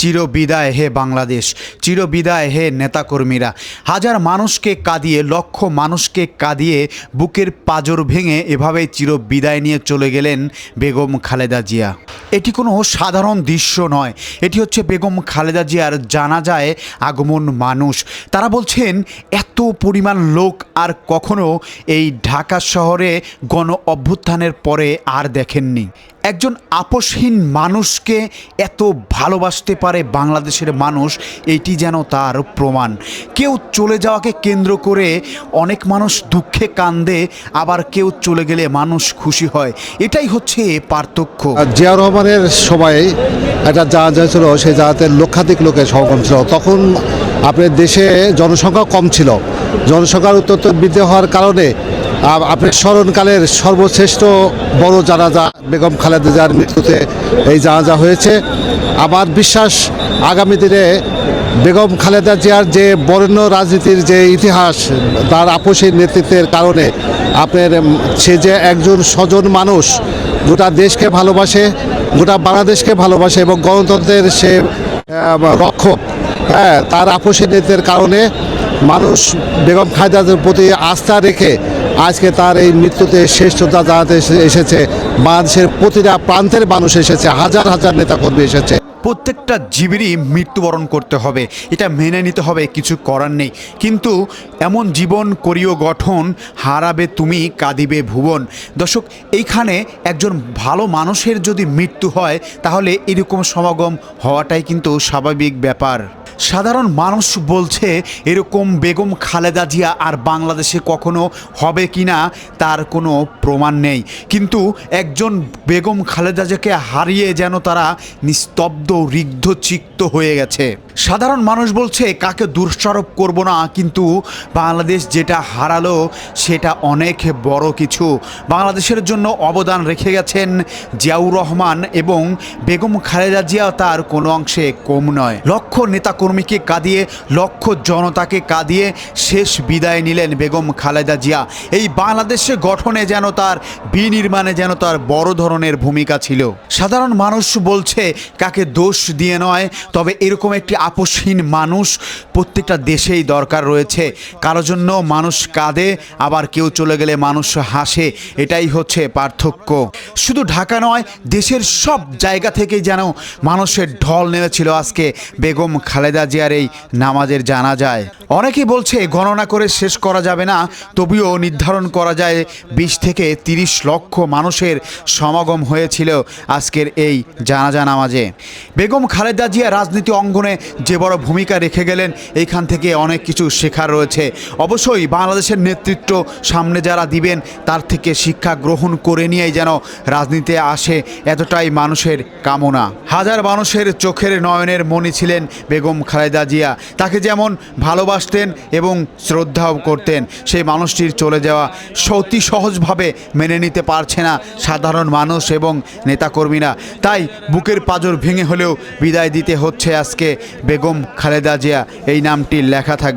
চিরবিদায় হে বাংলাদেশ, চিরবিদায় হে নেতাকর্মীরা। হাজার মানুষকে কাঁদিয়ে, লক্ষ মানুষকে কাঁদিয়ে বুকের পাঁজর ভেঙে এভাবেই চিরবিদায় নিয়ে চলে গেলেন বেগম খালেদা জিয়া। এটি কোনো সাধারণ দৃশ্য নয়, এটি হচ্ছে বেগম খালেদা জিয়ার জানাজায় আগমন মানুষ। তারা বলছেন এত পরিমাণ লোক আর কখনো এই ঢাকা শহরে গণ অভ্যুত্থানের পরে আর দেখেননি। একজন আপোষহীন মানুষকে এত ভালোবাসতে পারে বাংলাদেশের মানুষ, এটি যেন তার প্রমাণ। কেউ চলে যাওয়াকে কেন্দ্র করে অনেক মানুষ দুঃখে কান্দে, আবার কেউ চলে গেলে মানুষ খুশি হয়। এটাই হচ্ছে পার্থক্য। জিয়া রহমানের সময় একটা জাহাজ ছিল, সেই জাহাজের লক্ষাধিক লোকের সমাগম ছিল। তখন আপনার দেশে জনসংখ্যা কম ছিল, জনসংখ্যার উত্তর বৃদ্ধি হওয়ার কারণে আপনার স্মরণকালের সর্বশ্রেষ্ঠ বড় জানাজা বেগম খালেদা জিয়ার মৃত্যুতে এই জানাজা হয়েছে। আমার বিশ্বাস আগামী দিনে বেগম খালেদা জিয়ার যে বরেণ্য রাজনীতির যে ইতিহাস, তার আপোষী নেতৃত্বের কারণে আপনার সে যে একজন স্বজন মানুষ, গোটা দেশকে ভালোবাসে, গোটা বাংলাদেশকে ভালোবাসে এবং গণতন্ত্রের সে রক্ষক, তার আপোষী নেতৃত্বের কারণে মানুষ বেগম খালেদার প্রতি আস্থা রেখে আজকে তার এই মৃত্যুতে শেষ শ্রদ্ধা জানাতে এসেছে। বাংলাদেশের প্রতিটা প্রান্তের মানুষ এসেছে, হাজার হাজার নেতাকর্মী এসেছে। প্রত্যেকটা জীবেরই মৃত্যুবরণ করতে হবে, এটা মেনে নিতে হবে, কিছু করার নেই। কিন্তু এমন জীবন করিও গঠন, হারাবে তুমি কাঁদিবে ভুবন। দর্শক, এইখানে একজন ভালো মানুষের যদি মৃত্যু হয় তাহলে এরকম সমাগম হওয়াটাই কিন্তু স্বাভাবিক ব্যাপার। সাধারণ মানুষ বলছে এরকম বেগম খালেদা জিয়া আর বাংলাদেশে কখনো হবে কি না তার কোনো প্রমাণ নেই, কিন্তু একজন বেগম খালেদা জিয়াকে হারিয়ে যেন তারা নিস্তব্ধ, ঋদ্ধচিত্ত হয়ে গেছে। সাধারণ মানুষ বলছে কাকে দোষারোপ করব না, কিন্তু বাংলাদেশ যেটা হারালো সেটা অনেক বড় কিছু। বাংলাদেশের জন্য অবদান রেখে গেছেন জিয়াউর রহমান এবং বেগম খালেদা জিয়া তার কোনো অংশে কম নয়। লক্ষ নেতাকর্মীকে কাঁদিয়ে, লক্ষ জনতাকে কাঁদিয়ে শেষ বিদায় নিলেন বেগম খালেদা জিয়া। এই বাংলাদেশে গঠনে যেন তার, বিনির্মাণে যেন তার বড় ধরনের ভূমিকা ছিল। সাধারণ মানুষ বলছে কাকে দোষ দিয়ে নয়, তবে এরকম একটি আপোষহীন মানুষ প্রত্যেকটা দেশেই দরকার রয়েছে। কারো জন্য মানুষ কাঁদে, আবার কেউ চলে গেলে মানুষ হাসে, এটাই হচ্ছে পার্থক্য। শুধু ঢাকা নয়, দেশের সব জায়গা থেকেই যেন মানুষের ঢল নেমেছিল আজকে বেগম খালেদা জিয়ার এই নামাজের জানাজায়। অনেকেই বলছে গণনা করে শেষ করা যাবে না, তবুও নির্ধারণ করা যায় 20 থেকে 30 লক্ষ মানুষের সমাগম হয়েছিল আজকের এই জানাজা নামাজে। বেগম খালেদা জিয়া রাজনীতি অঙ্গনে যে বড় ভূমিকা রেখে গেলেন, এইখান থেকে অনেক কিছু শেখার রয়েছে। অবশ্যই বাংলাদেশের নেতৃত্ব সামনে যারা দিবেন তার থেকে শিক্ষা গ্রহণ করে নিয়েই যেন রাজনীতিতে আসে, এতটাই মানুষের কামনা। হাজার মানুষের চোখের নয়নের মণি ছিলেন বেগম খালেদা জিয়া। তাকে যেমন ভালোবাসতেন এবং শ্রদ্ধাও করতেন, সেই মানুষটির চলে যাওয়া অতি সহজভাবে মেনে নিতে পারছে না সাধারণ মানুষ এবং নেতাকর্মীরা। তাই বুকের পাঁজর ভেঙে হলেও বিদায় দিতে হচ্ছে আজকে বেগম খালেদা জিয়া, এই নামটি লেখা থাকবে।